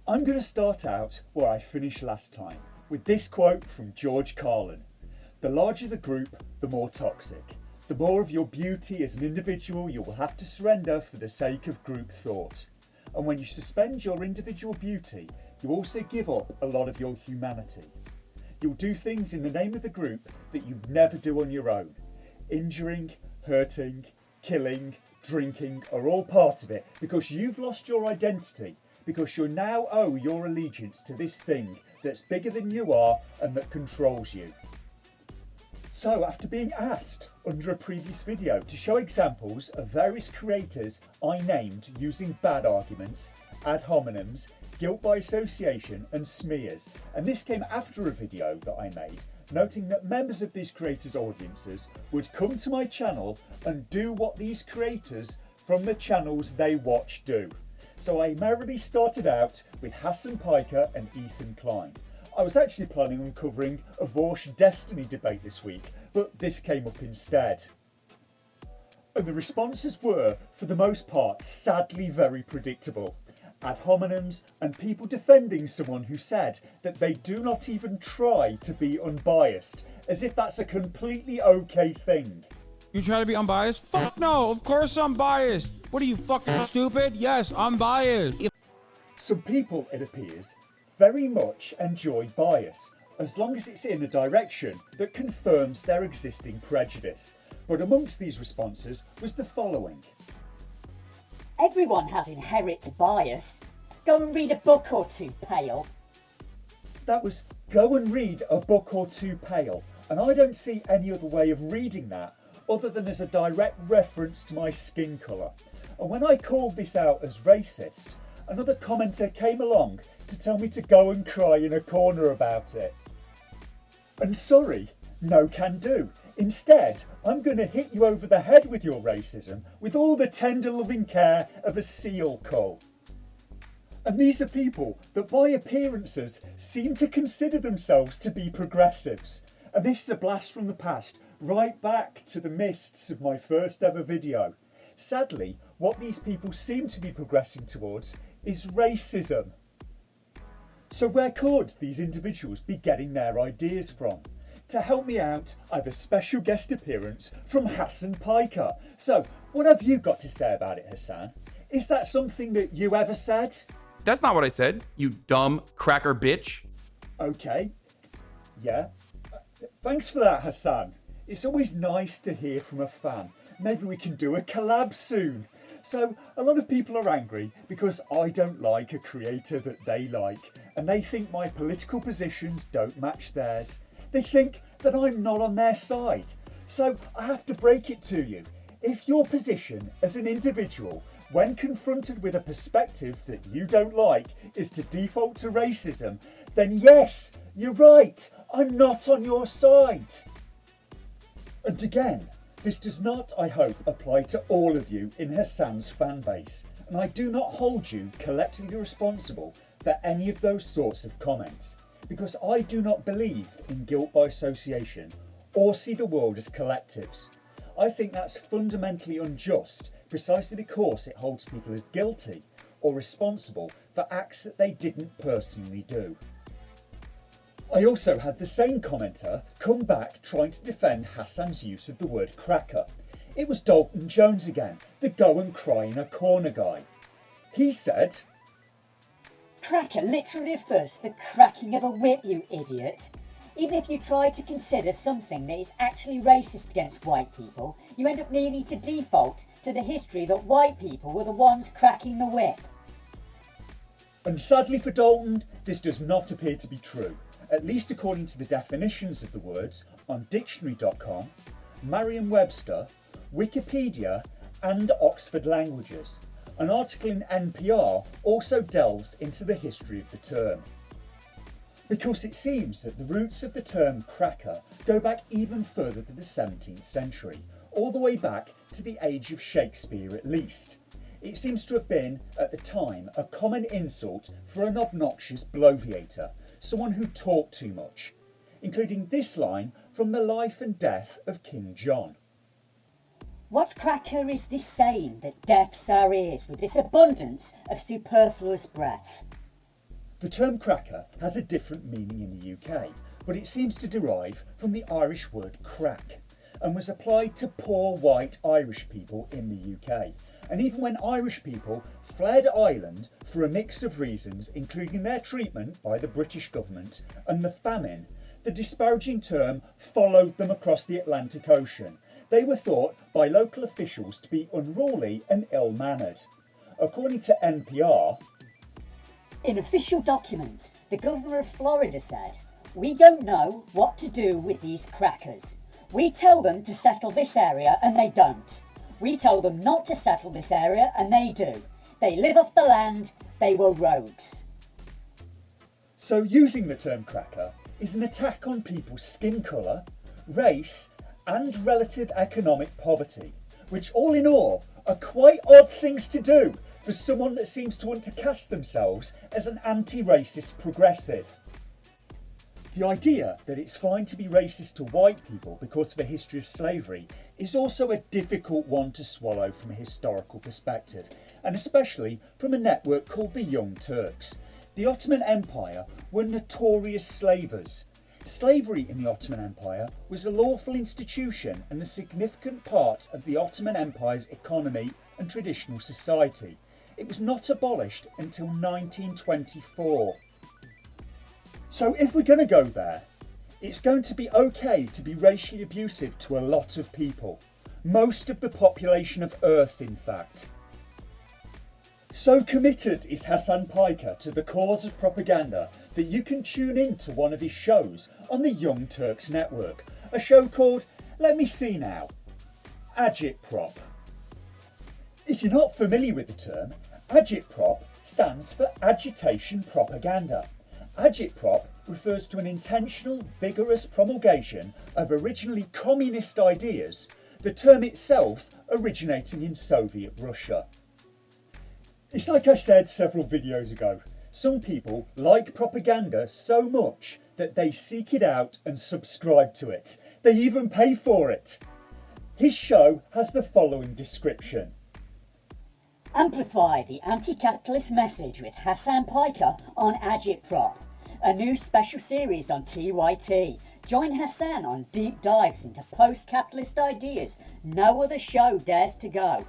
I'm going to start out where I finished last time, with this quote from George Carlin. The larger the group, the more toxic. The more of your beauty as an individual you will have to surrender for the sake of group thought. And when you suspend your individual beauty, you also give up a lot of your humanity. You'll do things in the name of the group that you'd never do on your own. Injuring, hurting, killing, drinking are all part of it because you've lost your identity, because you now owe your allegiance to this thing that's bigger than you are and that controls you. So after being asked under a previous video to show examples of various creators I named using bad arguments, ad hominems, guilt by association and smears, and this came after a video that I made noting that members of these creators' audiences would come to my channel and do what these creators from the channels they watch do. So I merrily started out with Hasan Piker and Ethan Klein. I was actually planning on covering a Vorsh Destiny debate this week, but this came up instead. And the responses were, for the most part, sadly very predictable. Ad hominems and people defending someone who said that they do not even try to be unbiased, as if that's a completely okay thing. You try to be unbiased? Fuck no, of course I'm biased. What are you, fucking stupid? Yes, I'm biased. Some people, it appears, very much enjoy bias, as long as it's in a direction that confirms their existing prejudice. But amongst these responses was the following. Everyone has inherent bias. Go and read a book or two, pale. That was go and read a book or two, pale. And I don't see any other way of reading that other than as a direct reference to my skin colour. And when I called this out as racist, another commenter came along to tell me to go and cry in a corner about it. And sorry, no can do. Instead, I'm going to hit you over the head with your racism with all the tender loving care of a seal cull. And these are people that by appearances seem to consider themselves to be progressives. And this is a blast from the past, right back to the mists of my first ever video. Sadly, what these people seem to be progressing towards is racism. So where could these individuals be getting their ideas from? To help me out, I have a special guest appearance from Hasan Piker. So, what have you got to say about it, Hasan? Is that something that you ever said? That's not what I said, you dumb cracker bitch. Okay. Yeah. Thanks for that, Hasan. It's always nice to hear from a fan. Maybe we can do a collab soon. So, a lot of people are angry because I don't like a creator that they like, and they think my political positions don't match theirs. They think that I'm not on their side. So I have to break it to you. If your position as an individual, when confronted with a perspective that you don't like, is to default to racism, then yes, you're right. I'm not on your side. And again, this does not, I hope, apply to all of you in Hasan's fan base. And I do not hold you collectively responsible for any of those sorts of comments. Because I do not believe in guilt by association or see the world as collectives. I think that's fundamentally unjust precisely because it holds people as guilty or responsible for acts that they didn't personally do. I also had the same commenter come back trying to defend Hasan's use of the word cracker. It was Dalton Jones again, the go and cry in a corner guy. He said, Cracker literally refers to the cracking of a whip, you idiot. Even if you try to consider something that is actually racist against white people, you end up needing to default to the history that white people were the ones cracking the whip. And sadly for Dalton, this does not appear to be true, at least according to the definitions of the words on dictionary.com, Merriam-Webster, Wikipedia and Oxford Languages. An article in NPR also delves into the history of the term. Because it seems that the roots of the term cracker go back even further than the 17th century, all the way back to the age of Shakespeare at least. It seems to have been, at the time, a common insult for an obnoxious bloviator, someone who talked too much, including this line from The Life and Death of King John. What cracker is this saying that deafs our ears with this abundance of superfluous breath? The term cracker has a different meaning in the UK, but it seems to derive from the Irish word crack and was applied to poor white Irish people in the UK. And even when Irish people fled Ireland for a mix of reasons, including their treatment by the British government and the famine, the disparaging term followed them across the Atlantic Ocean. They were thought by local officials to be unruly and ill-mannered. According to NPR, in official documents, the governor of Florida said, "We don't know what to do with these crackers. We tell them to settle this area and they don't. We tell them not to settle this area and they do. They live off the land, they were rogues." So using the term cracker is an attack on people's skin colour, race and relative economic poverty, which all in all are quite odd things to do for someone that seems to want to cast themselves as an anti-racist progressive. The idea that it's fine to be racist to white people because of a history of slavery is also a difficult one to swallow from a historical perspective, and especially from a network called the Young Turks. The Ottoman Empire were notorious slavers. Slavery in the Ottoman Empire was a lawful institution and a significant part of the Ottoman Empire's economy and traditional society. It was not abolished until 1924. So if we're going to go there, it's going to be okay to be racially abusive to a lot of people. Most of the population of Earth, in fact. So committed is Hasan Piker to the cause of propaganda that you can tune in to one of his shows on the Young Turks network, a show called, let me see now, Agitprop. If you're not familiar with the term, Agitprop stands for agitation propaganda. Agitprop refers to an intentional, vigorous promulgation of originally communist ideas, the term itself originating in Soviet Russia. It's like I said several videos ago, some people like propaganda so much that they seek it out and subscribe to it. They even pay for it. His show has the following description. Amplify the anti-capitalist message with Hasan Piker on Agitprop, a new special series on TYT. Join Hasan on deep dives into post-capitalist ideas no other show dares to go.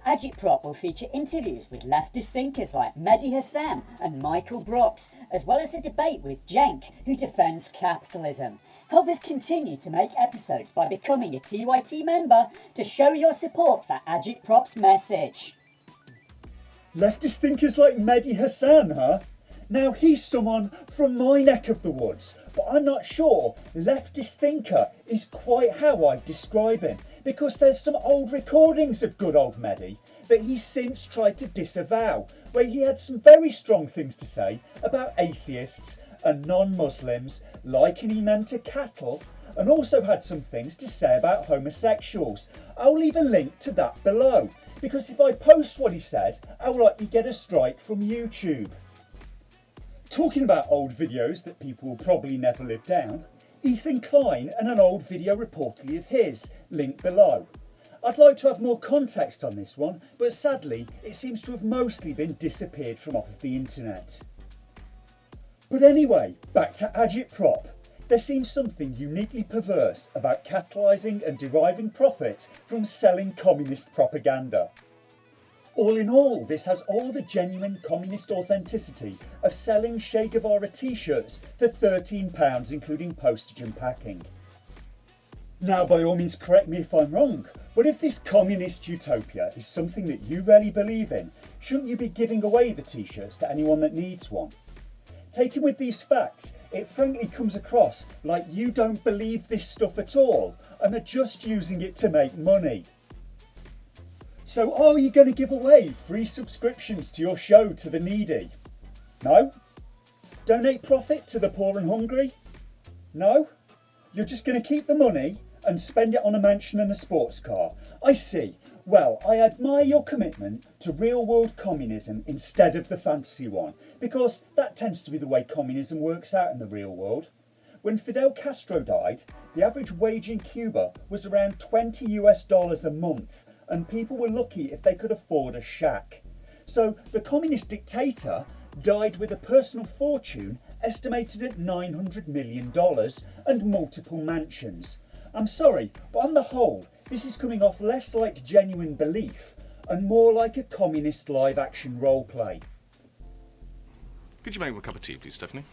Agitprop will feature interviews with leftist thinkers like Mehdi Hasan and Michael Brooks, as well as a debate with Cenk, who defends capitalism. Help us continue to make episodes by becoming a TYT member to show your support for Agitprop's message. Leftist thinkers like Mehdi Hasan, huh? Now he's someone from my neck of the woods, but I'm not sure leftist thinker is quite how I'd describe him, because there's some old recordings of good old Mehdi that he's since tried to disavow, where he had some very strong things to say about atheists and non-Muslims, likening them to cattle, and also had some things to say about homosexuals. I'll leave a link to that below, because if I post what he said, I'll likely get a strike from YouTube. Talking about old videos that people will probably never live down, Ethan Klein and an old video reportedly of his, link below. I'd like to have more context on this one, but sadly it seems to have mostly been disappeared from off of the internet. But anyway, back to Agitprop. There seems something uniquely perverse about capitalising and deriving profit from selling communist propaganda. All in all, this has all the genuine communist authenticity of selling Che Guevara t-shirts for £13 including postage and packing. Now by all means correct me if I'm wrong, but if this communist utopia is something that you really believe in, shouldn't you be giving away the t-shirts to anyone that needs one? Taken with these facts, it frankly comes across like you don't believe this stuff at all and are just using it to make money. So are you going to give away free subscriptions to your show to the needy? No? Donate profit to the poor and hungry? No? You're just going to keep the money and spend it on a mansion and a sports car? I see. Well, I admire your commitment to real-world communism instead of the fantasy one, because that tends to be the way communism works out in the real world. When Fidel Castro died, the average wage in Cuba was around $20 a month, and people were lucky if they could afford a shack. So the communist dictator died with a personal fortune estimated at $900 million and multiple mansions. I'm sorry, but on the whole, this is coming off less like genuine belief and more like a communist live-action roleplay. Could you make me a cup of tea, please, Stephanie?